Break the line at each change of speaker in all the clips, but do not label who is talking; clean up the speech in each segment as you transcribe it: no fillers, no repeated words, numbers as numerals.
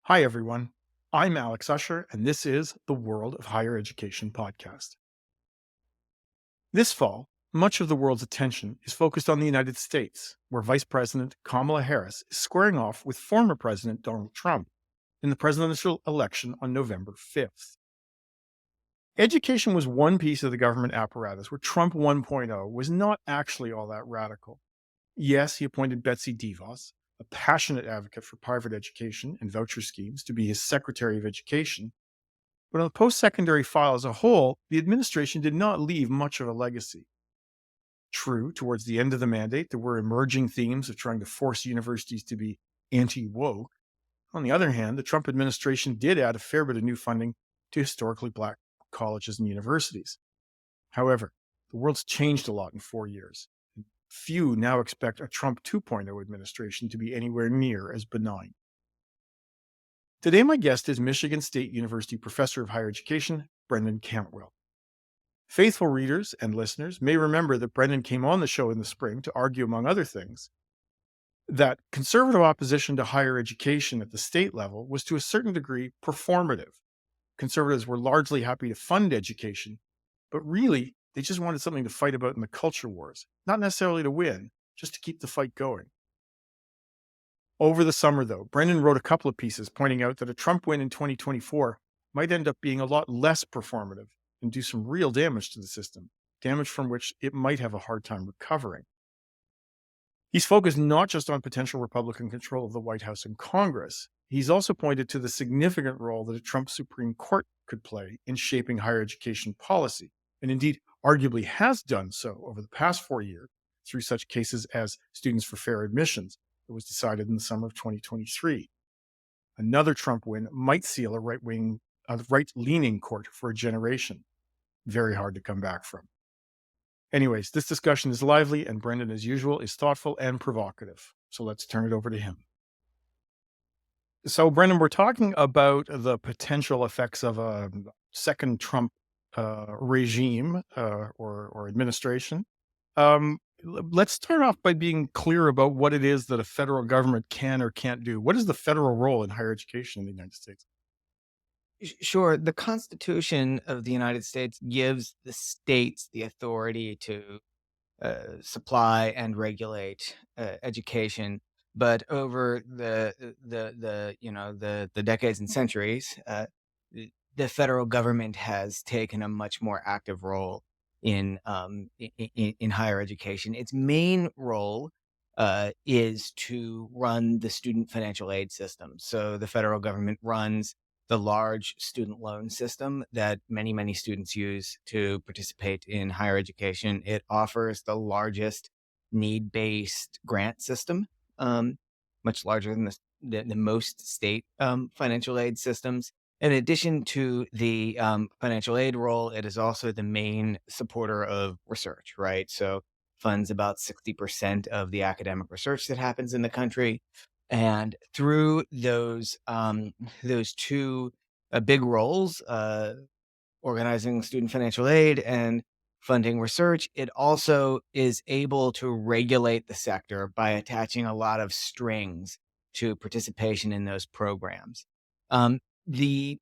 Hi, everyone. I'm Alex Usher, and this is the World of Higher Education podcast. This fall, much of the world's attention is focused on the United States, where Vice President Kamala Harris is squaring off with former President Donald Trump in the presidential election on November 5th. Education was one piece of the government apparatus where Trump 1.0 was not actually all that radical. Yes, he appointed Betsy DeVos, a passionate advocate for private education and voucher schemes, to be his Secretary of Education. But on the post secondary file as a whole, the administration did not leave much of a legacy. True, towards the end of the mandate, there were emerging themes of trying to force universities to be anti woke. On the other hand, the Trump administration did add a fair bit of new funding to historically black colleges and universities. However, the world's changed a lot in 4 years. Few now expect a Trump 2.0 administration to be anywhere near as benign. Today, my guest is Michigan State University Professor of Higher Education, Brendan Cantwell. Faithful readers and listeners may remember that Brendan came on the show in the spring to argue, among other things, that conservative opposition to higher education at the state level was to a certain degree performative. Conservatives were largely happy to fund education, but really, they just wanted something to fight about in the culture wars, not necessarily to win, just to keep the fight going. Over the summer, though, Brendan wrote a couple of pieces pointing out that a Trump win in 2024 might end up being a lot less performative and do some real damage to the system, damage from which it might have a hard time recovering. He's focused not just on potential Republican control of the White House and Congress. He's also pointed to the significant role that a Trump Supreme Court could play in shaping higher education policy, and indeed arguably has done so over the past 4 years through such cases as Students for Fair Admissions that was decided in the summer of 2023. Another Trump win might seal a right-leaning court for a generation. Very hard to come back from. Anyways, this discussion is lively, and Brendan, as usual, is thoughtful and provocative. So let's turn it over to him. So, Brendan, we're talking about the potential effects of a second Trump regime or administration. Let's start off by being clear about what it is that a federal government can or can't do. What is the federal role in higher education in the United States?
Sure. The Constitution of the United States gives the states the authority to supply and regulate education, but over the decades and centuries, the federal government has taken a much more active role in higher education. Its main role is to run the student financial aid system. So the federal government runs the large student loan system that many students use to participate in higher education. It offers the largest need-based grant system, much larger than the most state financial aid systems. In addition to the financial aid role, it is also the main supporter of research, right? So funds about 60% of the academic research that happens in the country. And through those two big roles, organizing student financial aid and funding research, it also is able to regulate the sector by attaching a lot of strings to participation in those programs. The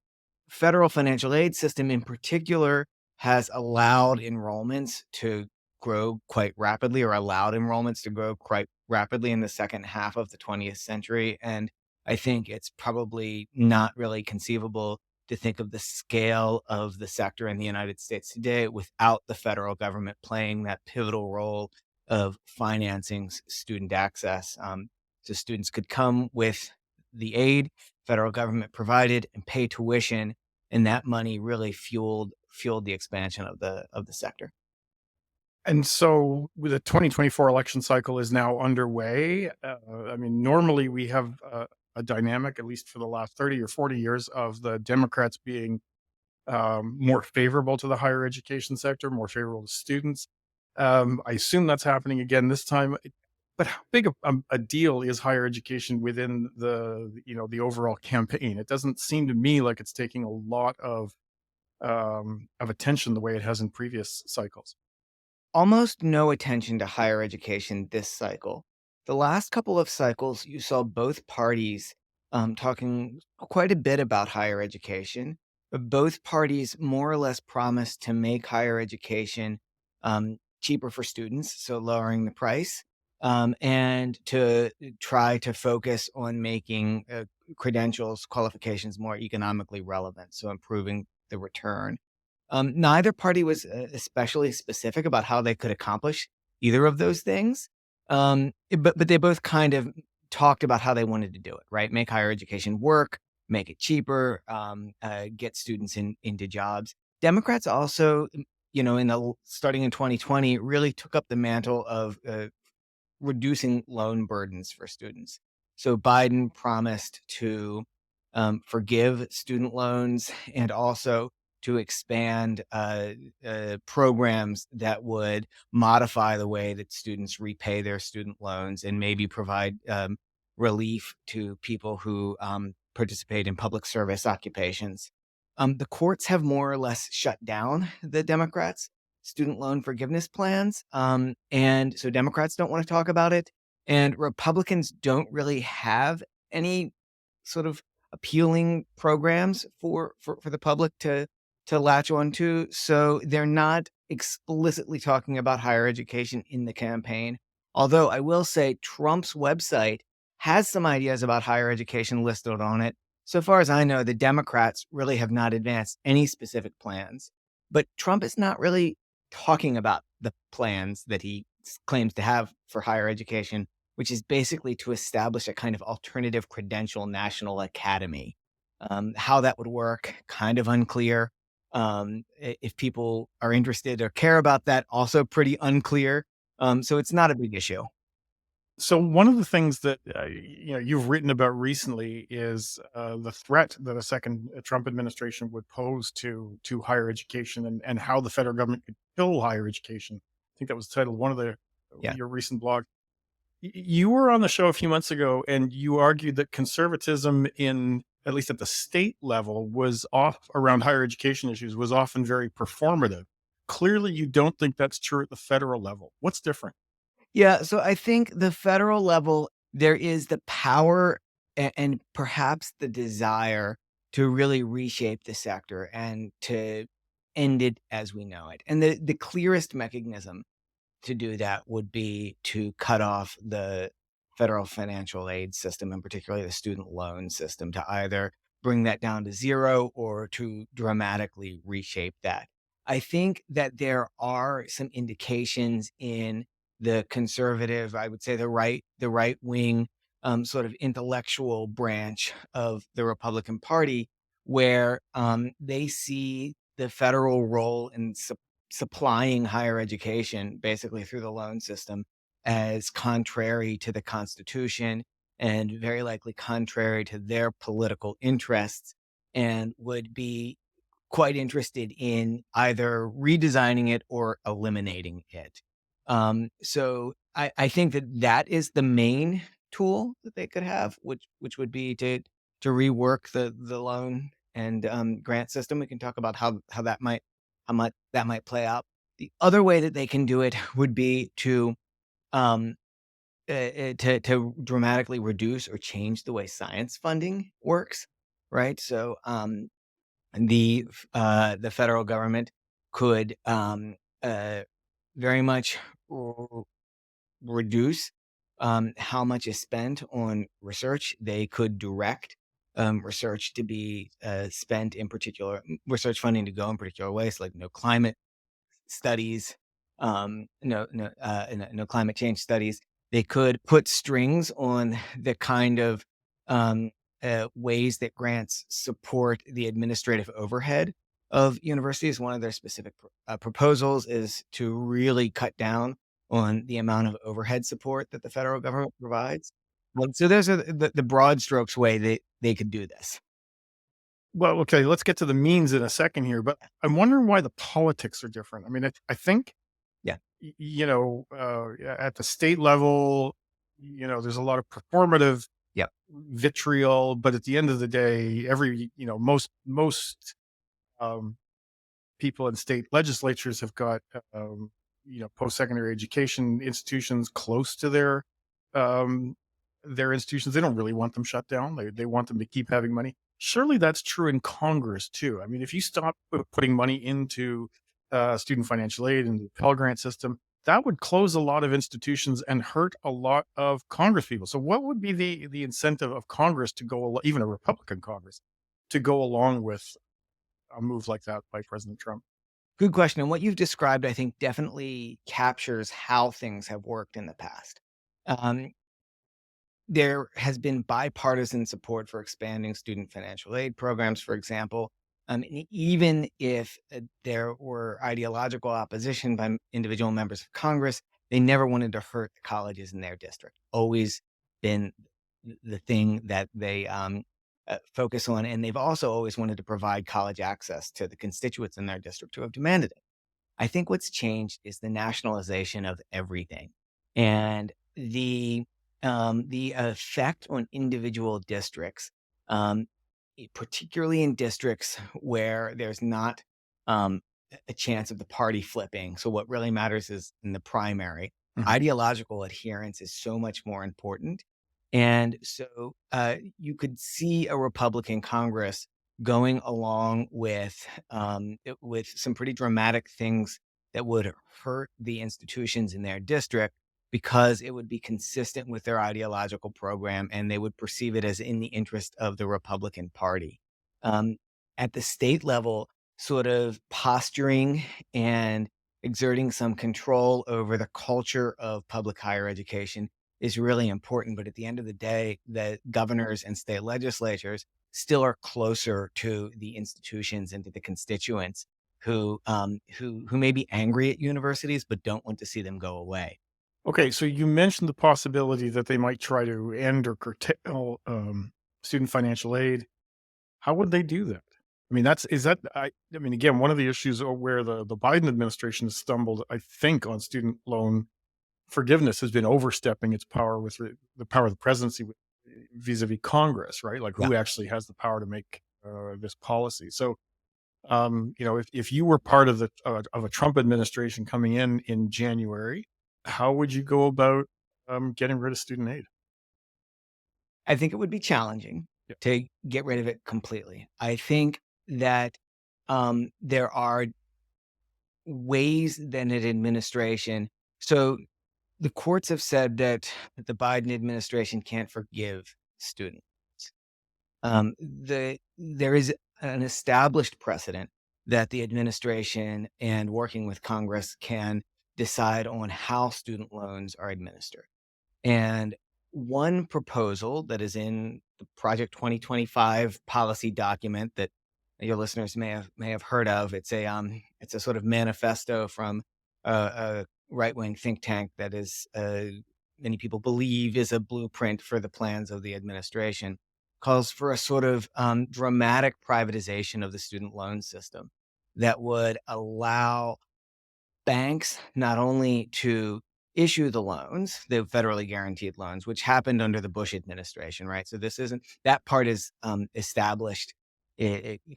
federal financial aid system, in particular, has allowed enrollments to grow quite rapidly, or allowed enrollments to grow quite rapidly in the second half of the 20th century. And I think it's probably not really conceivable to think of the scale of the sector in the United States today without the federal government playing that pivotal role of financing student access. So students could come with the aid federal government provided and pay tuition, and that money really fueled the expansion of the sector.
And so, with the 2024 election cycle is now underway. I mean, normally we have a dynamic, at least for the last 30 or 40 years, of the Democrats being more favorable to the higher education sector, more favorable to students. I assume that's happening again this time. But how big a deal is higher education within the overall campaign? It doesn't seem to me like it's taking a lot of attention the way it has in previous cycles.
Almost no attention to higher education this cycle. The last couple of cycles, you saw both parties talking quite a bit about higher education. Both parties more or less promised to make higher education cheaper for students, so lowering the price, and to try to focus on making credentials, qualifications more economically relevant, so improving the return. Neither party was especially specific about how they could accomplish either of those things, but they both kind of talked about how they wanted to do it, right? Make higher education work, make it cheaper, get students into jobs. Democrats also, starting in 2020, really took up the mantle of reducing loan burdens for students. So Biden promised to forgive student loans and also to expand programs that would modify the way that students repay their student loans and maybe provide relief to people who participate in public service occupations. The courts have more or less shut down the Democrats' student loan forgiveness plans. And so Democrats don't want to talk about it. And Republicans don't really have any sort of appealing programs for the public to latch onto. So they're not explicitly talking about higher education in the campaign. Although I will say Trump's website has some ideas about higher education listed on it. So far as I know, the Democrats really have not advanced any specific plans. But Trump is not really talking about the plans that he claims to have for higher education, which is basically to establish a kind of alternative credential national academy. How that would work, kind of unclear. If people are interested or care about that, also pretty unclear. So it's not a big issue.
So one of the things that you've written about recently is the threat that a second Trump administration would pose to higher education, and how the federal government could kill higher education. I think that was the title of one of
Yeah.
your recent blog. You were on the show a few months ago, and you argued that conservatism, in at least at the state level, was off around higher education issues, was often very performative. Clearly, you don't think that's true at the federal level. What's different?
Yeah, so I think the federal level, there is the power and perhaps the desire to really reshape the sector and to end it as we know it. And the clearest mechanism to do that would be to cut off the federal financial aid system, and particularly the student loan system, to either bring that down to zero or to dramatically reshape that. I think that there are some indications in the conservative, I would say the right wing, sort of intellectual branch of the Republican Party, where they see the federal role in supplying higher education basically through the loan system as contrary to the Constitution and very likely contrary to their political interests, and would be quite interested in either redesigning it or eliminating it. So I think that that is the main tool that they could have, which would be to rework the loan and grant system. We can talk about how that might how much that might play out. The other way that they can do it would be um, to dramatically reduce or change the way science funding works, right? So the federal government could very much reduce how much is spent on research. They could direct research to be spent in particular, research funding to go in particular ways, like no climate studies, no climate change studies. They could put strings on the kind of ways that grants support the administrative overhead of universities. One of their specific proposals is to really cut down on the amount of overhead support that the federal government provides. Well, so those are the broad strokes way they could do this.
Well, okay, let's get to the means in a second here, but I'm wondering why the politics are different. I mean, I think,
Yeah.
at the state level, there's a lot of performative
Yep.
vitriol, but at the end of the day, most um, people in state legislatures have got, post secondary education institutions close to their um, their institutions. They don't really want them shut down. They want them to keep having money. Surely that's true in Congress too. I mean, if you stop putting money into student financial aid and the Pell Grant system, that would close a lot of institutions and hurt a lot of Congress people. So, what would be the incentive of Congress to even a Republican Congress, to go along with a move like that by President Trump?
Good question. And what you've described, I think, definitely captures how things have worked in the past. Um, there has been bipartisan support for expanding student financial aid programs, for example. Even if there were ideological opposition by individual members of Congress, they never wanted to hurt the colleges in their district. Always been the thing that they focus on. And they've also always wanted to provide college access to the constituents in their district who have demanded it. I think what's changed is the nationalization of everything and the effect on individual districts, um, particularly in districts where there's not um, a chance of the party flipping. So what really matters is in the primary,
Mhm.
ideological adherence is so much more important. And so you could see a Republican Congress going along with some pretty dramatic things that would hurt the institutions in their district because it would be consistent with their ideological program and they would perceive it as in the interest of the Republican Party. Um, at the state level, sort of posturing and exerting some control over the culture of public higher education is really important. But at the end of the day, the governors and state legislatures still are closer to the institutions and to the constituents who may be angry at universities but don't want to see them go away.
Okay, so you mentioned the possibility that they might try to end or curtail student financial aid. How would they do that? I mean, I mean, again, one of the issues where the Biden administration has stumbled, I think, on student loan forgiveness has been overstepping its power with the power of the presidency vis-a-vis Congress, right? Like
Yeah.
who actually has the power to make this policy. So, if you were part of a Trump administration coming in January, how would you go about getting rid of student aid?
I think it would be challenging
Yeah.
to get rid of it completely. I think that there are ways that an administration, so the courts have said that the Biden administration can't forgive students. There is an established precedent that the administration and working with Congress can decide on how student loans are administered. And one proposal that is in the Project 2025 policy document that your listeners may have heard of. It's a sort of manifesto from a right wing think tank that is many people believe is a blueprint for the plans of the administration. Calls for a sort of dramatic privatization of the student loan system that would allow banks not only to issue the loans, the federally guaranteed loans, which happened under the Bush administration, right? So this isn't that part is established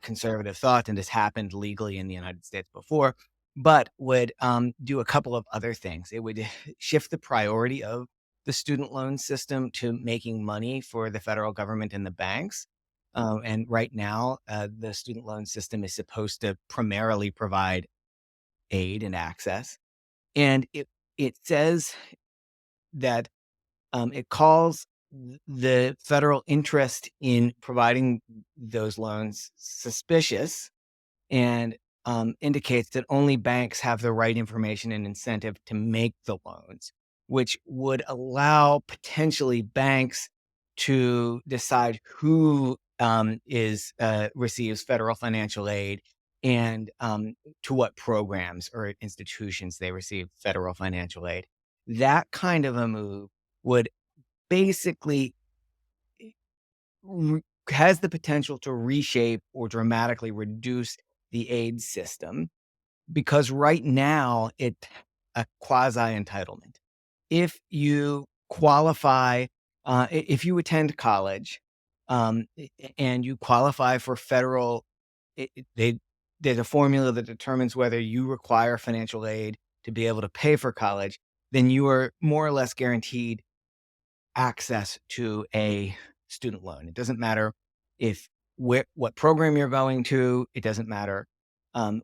conservative thought and has happened legally in the United States before, but would do a couple of other things. It would shift the priority of the student loan system to making money for the federal government and the banks. And right now, the student loan system is supposed to primarily provide aid and access. And it says that it calls the federal interest in providing those loans suspicious and indicates that only banks have the right information and incentive to make the loans, which would allow potentially banks to decide who is receives federal financial aid and to what programs or institutions they receive federal financial aid. That kind of a move would basically re- has the potential to reshape or dramatically reduce the aid system because right now it a quasi entitlement. If you qualify, if you attend college, and you qualify for federal, there's a formula that determines whether you require financial aid to be able to pay for college. Then you are more or less guaranteed access to a student loan. It doesn't matter if what program you're going to. It doesn't matter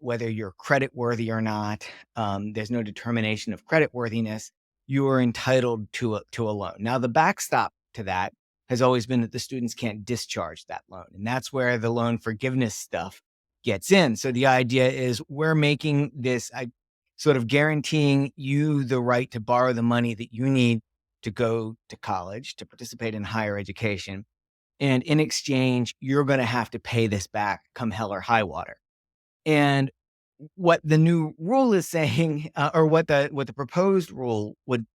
whether you're credit worthy or not. There's no determination of credit worthiness. You are entitled to a loan. Now, the backstop to that has always been that the students can't discharge that loan, and that's where the loan forgiveness stuff gets in. So the idea is we're making this sort of guaranteeing you the right to borrow the money that you need to go to college, to participate in higher education. And in exchange, you're going to have to pay this back come hell or high water. And what the new rule is saying, or what the proposed rule would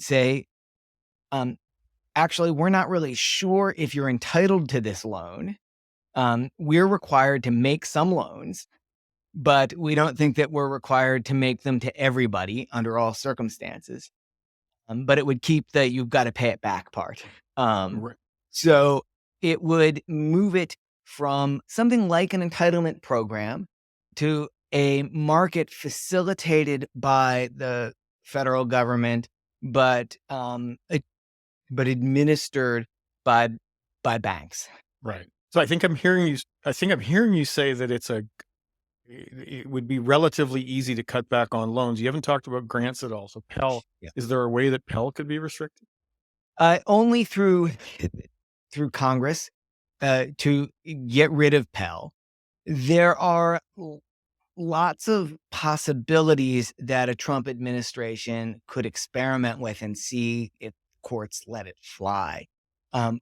say, um, actually, we're not really sure if you're entitled to this loan. We're required to make some loans, but we don't think that we're required to make them to everybody under all circumstances. But it would keep the "you've got to pay it back" part. Um,
Right.
so it would move it from something like an entitlement program to a market facilitated by the federal government, but but administered by banks.
Right. So I think I'm hearing you say that it would be relatively easy to cut back on loans. You haven't talked about grants at all. So Pell,
Yeah.
is there a way that Pell could be restricted?
Only through Congress to get rid of Pell. There are lots of possibilities that a Trump administration could experiment with and see if courts let it fly.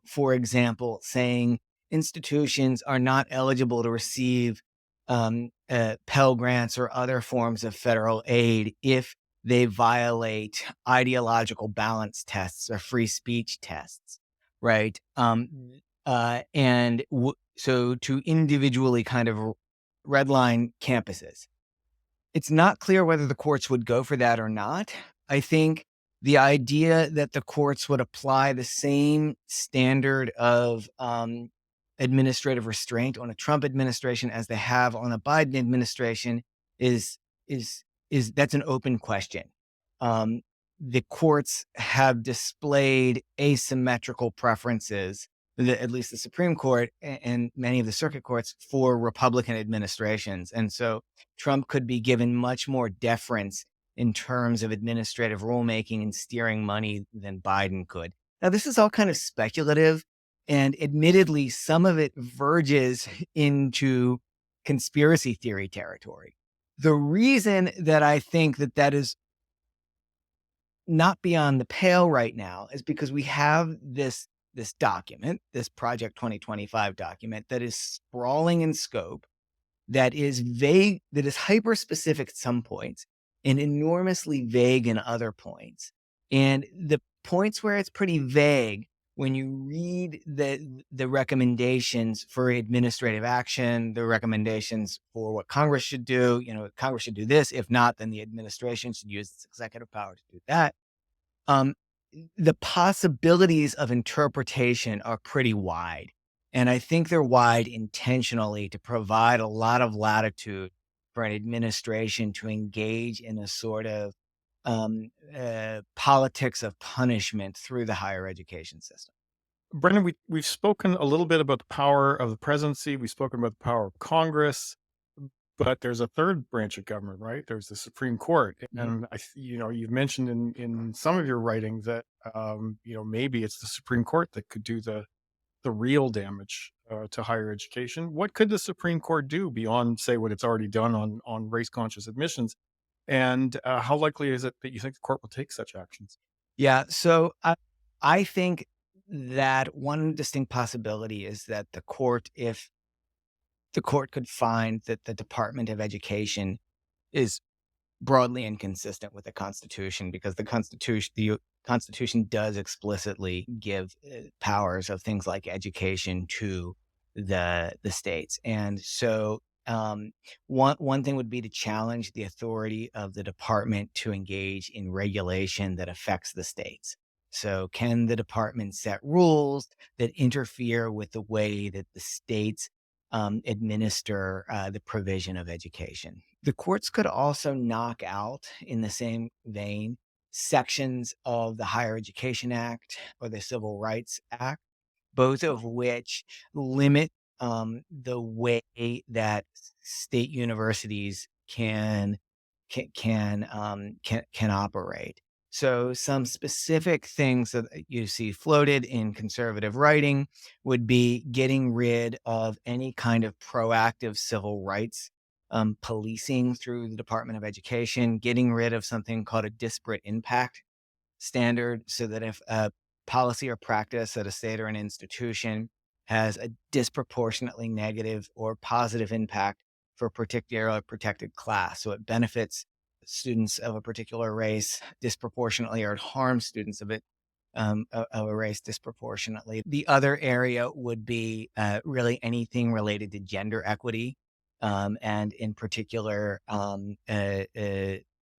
For example, saying institutions are not eligible to receive Pell Grants or other forms of federal aid if they violate ideological balance tests or free speech tests, right? So to individually kind of redline campuses. It's not clear whether the courts would go for that or not. I think the idea that the courts would apply the same standard of administrative restraint on a Trump administration as they have on a Biden administration is is that's an open question. Um, the courts have displayed asymmetrical preferences, at least the Supreme Court and many of the circuit courts, for Republican administrations, and so Trump could be given much more deference in terms of administrative rulemaking and steering money than Biden could. Now, this is all kind of speculative, and admittedly, some of it verges into conspiracy theory territory. The reason that I think that that is not beyond the pale right now is because we have this document, this Project 2025 document that is sprawling in scope, that is vague, that is hyper specific at some points and enormously vague in other points. And the points where it's pretty vague, when you read the recommendations for administrative action, the recommendations for what Congress should do, Congress should do this. If not, then the administration should use its executive power to do that. Um, the possibilities of interpretation are pretty wide. And I think they're wide intentionally to provide a lot of latitude for an administration to engage in a sort of politics of punishment through the higher education system.
Brendan, we've spoken a little bit about the power of the presidency. We've spoken about the power of Congress, but there's a third branch of government, right? There's the Supreme Court,
Mhm.
and you've mentioned in some of your writing that maybe it's the Supreme Court that could do the real damage to higher education. What could the Supreme Court do beyond, say, what it's already done on race conscious admissions? And how likely is it that you think the court will take such actions?
Yeah. So I think that one distinct possibility is that if the court could find that the Department of Education is broadly inconsistent with the Constitution, because the Constitution does explicitly give powers of things like education to the states, and so one thing would be to challenge the authority of the department to engage in regulation that affects the states. So, can the department set rules that interfere with the way that the states administer the provision of education? The courts could also knock out, in the same vein, sections of the Higher Education Act or the Civil Rights Act, both of which limit the way that state universities can operate. So some specific things that you see floated in conservative writing would be getting rid of any kind of proactive civil rights policing through the Department of Education, getting rid of something called a disparate impact standard, so that if a policy or practice at a state or an institution has a disproportionately negative or positive impact for a particular protected class, so it benefits students of a particular race disproportionately, or it harms students of a race disproportionately. The other area would be really anything related to gender equity, and in particular,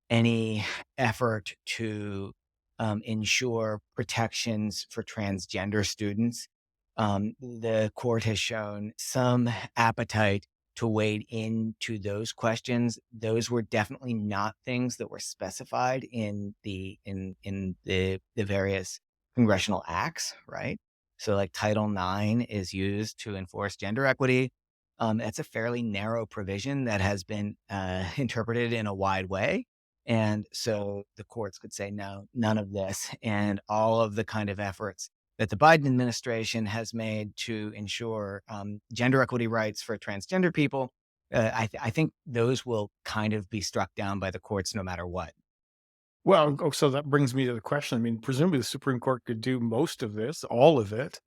any effort to ensure protections for transgender students. The court has shown some appetite to wade into those questions. Those were definitely not things that were specified in the various congressional acts, right? So, like Title IX is used to enforce gender equity. It's a fairly narrow provision that has been interpreted in a wide way. And so the courts could say, no, none of this. And all of the kind of efforts that the Biden administration has made to ensure gender equity rights for transgender people, I think those will kind of be struck down by the courts no matter what.
Well, so that brings me to the question. I mean, presumably the Supreme Court could do most of this, all of it,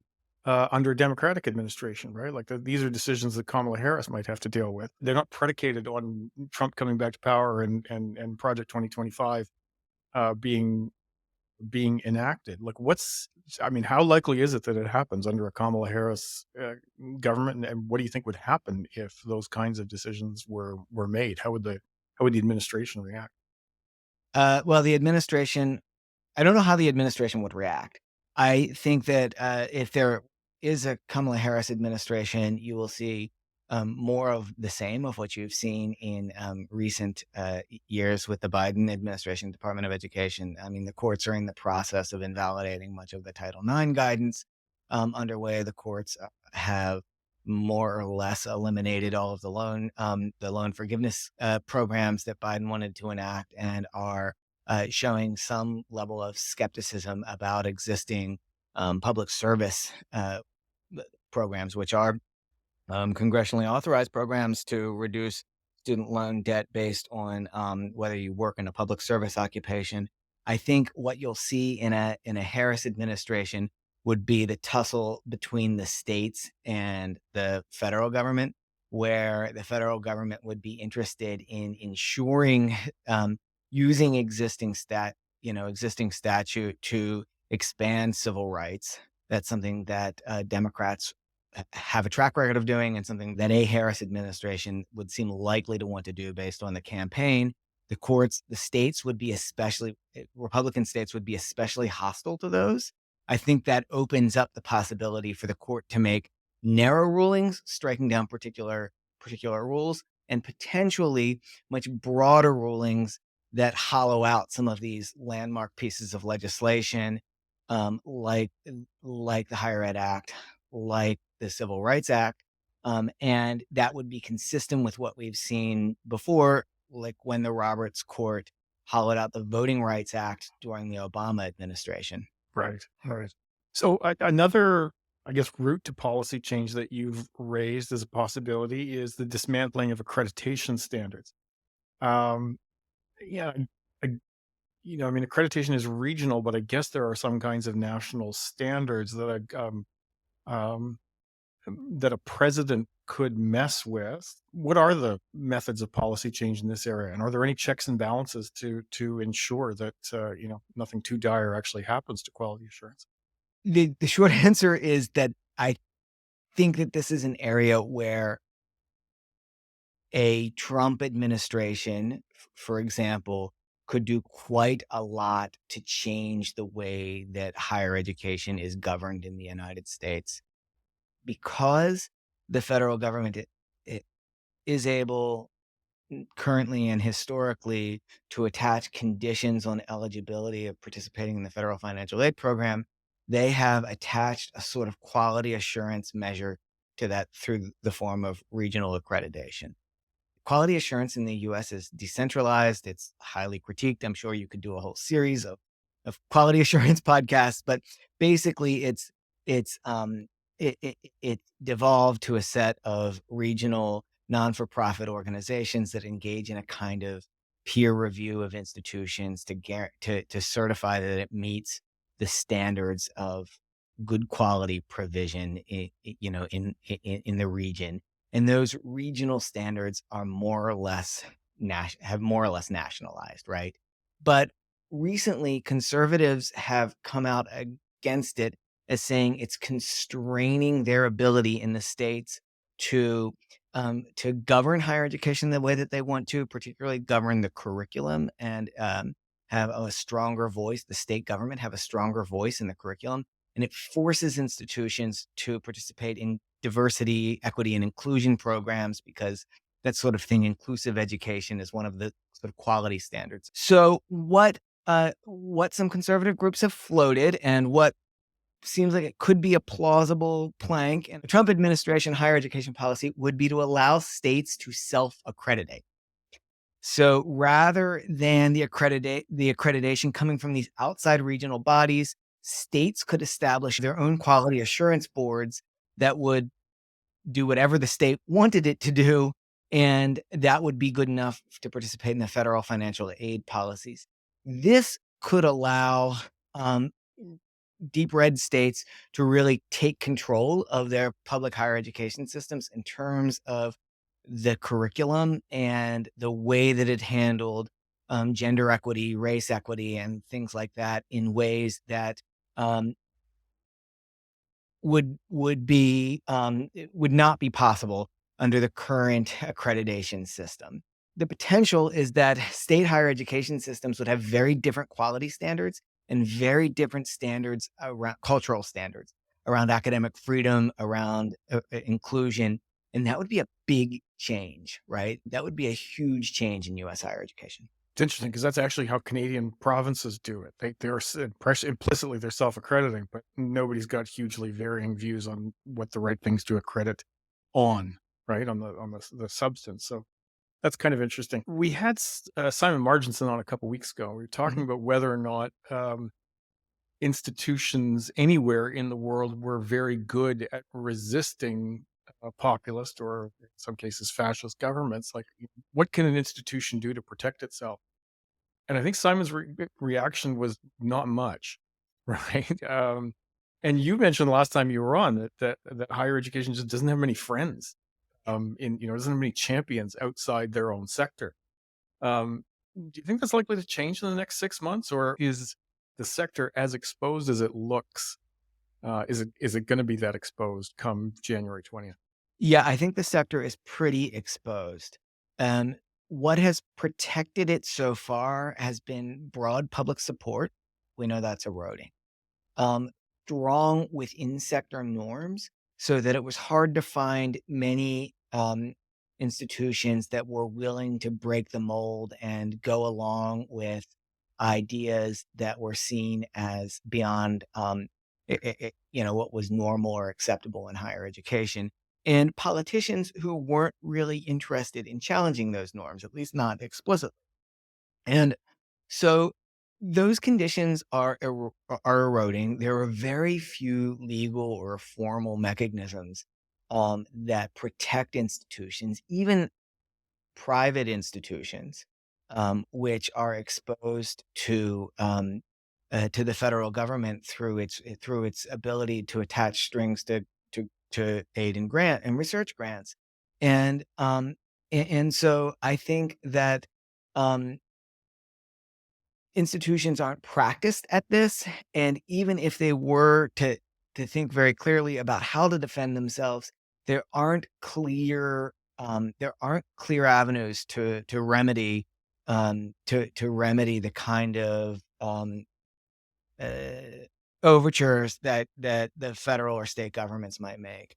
under a Democratic administration, right? Like these are decisions that Kamala Harris might have to deal with. They're not predicated on Trump coming back to power and Project 2025 being enacted. Like, I mean, how likely is it that it happens under a Kamala Harris government? And what do you think would happen if those kinds of decisions were made? How would the administration react?
Well, the administration, I don't know how the administration would react. I think that if there is a Kamala Harris administration, you will see more of the same of what you've seen in recent years with the Biden administration, Department of Education. I mean, the courts are in the process of invalidating much of the Title IX guidance underway. The courts have more or less eliminated all of the loan forgiveness programs that Biden wanted to enact, and are showing some level of skepticism about existing public service programs, which are congressionally authorized programs to reduce student loan debt based on whether you work in a public service occupation. I think what you'll see in a Harris administration would be the tussle between the states and the federal government, where the federal government would be interested in ensuring using existing statute to expand civil rights. That's something that Democrats have a track record of doing, and something that a Harris administration would seem likely to want to do based on the campaign. The courts, the states would be Republican states would be especially hostile to those. I think that opens up the possibility for the court to make narrow rulings, striking down particular rules, and potentially much broader rulings that hollow out some of these landmark pieces of legislation, like the Higher Ed Act, like the Civil Rights Act. And that would be consistent with what we've seen before, like when the Roberts Court hollowed out the Voting Rights Act during the Obama administration.
Right, right. So another, I guess, route to policy change that you've raised as a possibility is the dismantling of accreditation standards. Um, yeah, I, I mean, accreditation is regional, but I guess there are some kinds of national standards um, that a president could mess with. What are the methods of policy change in this area, and are there any checks and balances to ensure that nothing too dire actually happens to quality assurance?
The short answer is that I think that this is an area where a Trump administration, for example, could do quite a lot to change the way that higher education is governed in the United States, because the federal government it is able currently and historically to attach conditions on eligibility of participating in the federal financial aid program, they have attached a sort of quality assurance measure to that through the form of regional accreditation. Quality assurance in the US is decentralized. It's highly critiqued. I'm sure you could do a whole series of quality assurance podcasts, but basically it's it devolved to a set of regional non-for-profit organizations that engage in a kind of peer review of institutions to certify that it meets the standards of good quality provision in the region, and those regional standards are more or less have more or less nationalized, right? But recently, conservatives have come out against it as saying it's constraining their ability in the states to govern higher education the way that they want to, particularly govern the curriculum and have a stronger voice. The state government have a stronger voice in the curriculum, and it forces institutions to participate in diversity, equity, and inclusion programs because that sort of thing, inclusive education, is one of the sort of quality standards. So what some conservative groups have floated and what seems like it could be a plausible plank in the Trump administration higher education policy would be to allow states to self-accreditate. So rather than the accreditation coming from these outside regional bodies, states could establish their own quality assurance boards that would do whatever the state wanted it to do, and that would be good enough to participate in the federal financial aid policies. This could allow deep red states to really take control of their public higher education systems in terms of the curriculum and the way that it handled gender equity, race equity, and things like that in ways that um, it would not be possible under the current accreditation system. The potential is that state higher education systems would have very different quality standards and very different standards around cultural standards, around academic freedom, around inclusion. And that would be a big change, right? That would be a huge change in US higher education.
It's interesting because that's actually how Canadian provinces do it. They're implicitly they're self-accrediting, but nobody's got hugely varying views on what the right things to accredit on, right? On the substance. So that's kind of interesting. We had Simon Marginson on a couple weeks ago. We were talking
Mhm.
about whether or not institutions anywhere in the world were very good at resisting populist or in some cases fascist governments. Like, what can an institution do to protect itself? And I think Simon's reaction was not much, right? And you mentioned last time you were on that higher education just doesn't have many friends. Doesn't have many champions outside their own sector. Do you think that's likely to change in the next 6 months, or is the sector as exposed as it looks? Is it going to be that exposed come January 20th?
Yeah, I think the sector is pretty exposed. Um, what has protected it so far has been broad public support. We know that's eroding. um, Strong within sector norms so that it was hard to find many institutions that were willing to break the mold and go along with ideas that were seen as beyond what was normal or acceptable in higher education, and politicians who weren't really interested in challenging those norms, at least not explicitly. And so those conditions are eroding. There are very few legal or formal mechanisms that protect institutions, even private institutions, which are exposed to the federal government through its ability to attach strings to aid and grant and research grants, and so I think that. Um, Institutions aren't practiced at this, and even if they were to think very clearly about how to defend themselves, there aren't clear avenues to remedy to remedy the kind of uh, overtures that the federal or state governments might make.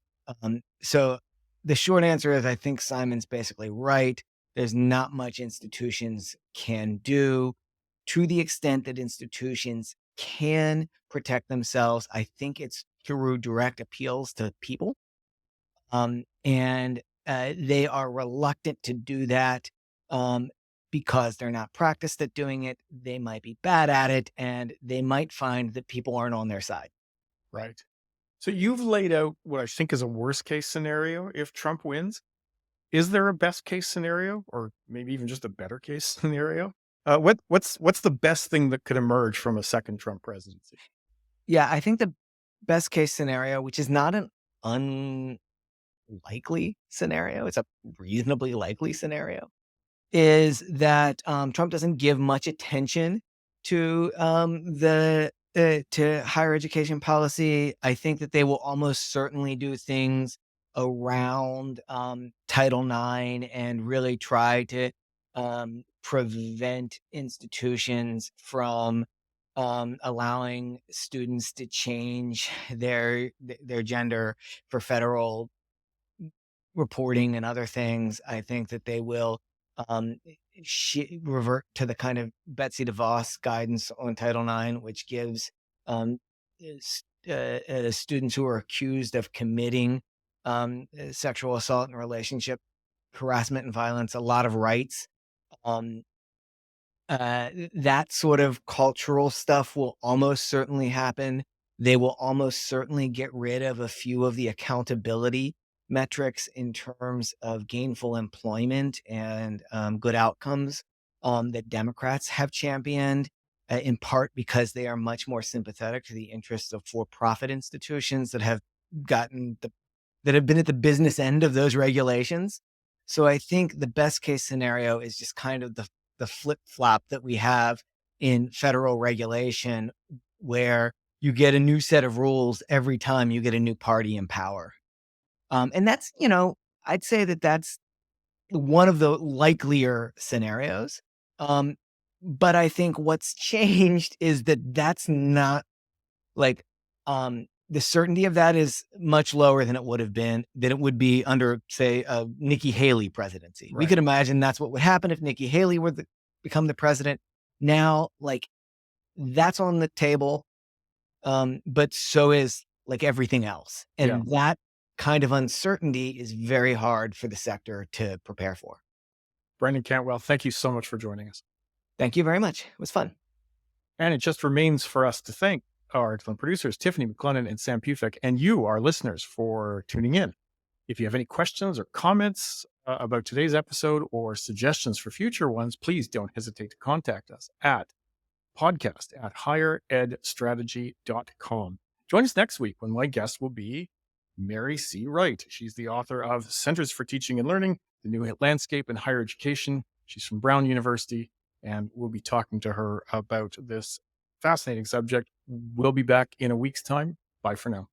So the short answer is I think Simon's basically right. there's not much institutions can do. To the extent that institutions can protect themselves, I think it's through direct appeals to people. And they are reluctant to do that um, because they're not practiced at doing it. They might be bad at it, and they might find that people aren't on their side.
Right. So you've laid out what I think is a worst case scenario if Trump wins. Is there a best case scenario, or maybe even just a better case scenario? What's the best thing that could emerge from a second Trump presidency?
Yeah, I think the best case scenario, which is not an unlikely scenario, it's a reasonably likely scenario, is that Trump doesn't give much attention to the to higher education policy. I think that they will almost certainly do things around Title IX and really try to prevent institutions from allowing students to change their gender for federal reporting and other things. I think that they will um, revert to the kind of Betsy DeVos guidance on Title IX, which gives um, students who are accused of committing sexual assault and relationship harassment and violence a lot of rights. Um, that sort of cultural stuff will almost certainly happen. They will almost certainly get rid of a few of the accountability metrics in terms of gainful employment and good outcomes that Democrats have championed, in part because they are much more sympathetic to the interests of for-profit institutions that have been at the business end of those regulations. So I think the best case scenario is just kind of the flip flop that we have in federal regulation, where you get a new set of rules every time you get a new party in power. And that's, I'd say that that's one of the likelier scenarios. Um, but I think what's changed is that that's not like, the certainty of that is much lower than it would be under, say, a Nikki Haley presidency. We
Right.
could imagine that's what would happen if Nikki Haley were to become the president. Now, like, that's on the table, but so is like everything else.
Yeah.
And that kind of uncertainty is very hard for the sector to prepare for.
Brendan Cantwell, thank you so much for joining us.
Thank you very much. It was fun.
And it just remains for us to thank our excellent producers, Tiffany McClellan and Sam Pufik, and you, our listeners, for tuning in. If you have any questions or comments about today's episode or suggestions for future ones, please don't hesitate to contact us at podcast@higheredstrategy.com. Join us next week when my guest will be Mary C. Wright. She's the author of Centers for Teaching and Learning, The New Landscape in Higher Education. She's from Brown University, and we'll be talking to her about this fascinating subject. We'll be back in a week's time. Bye for now.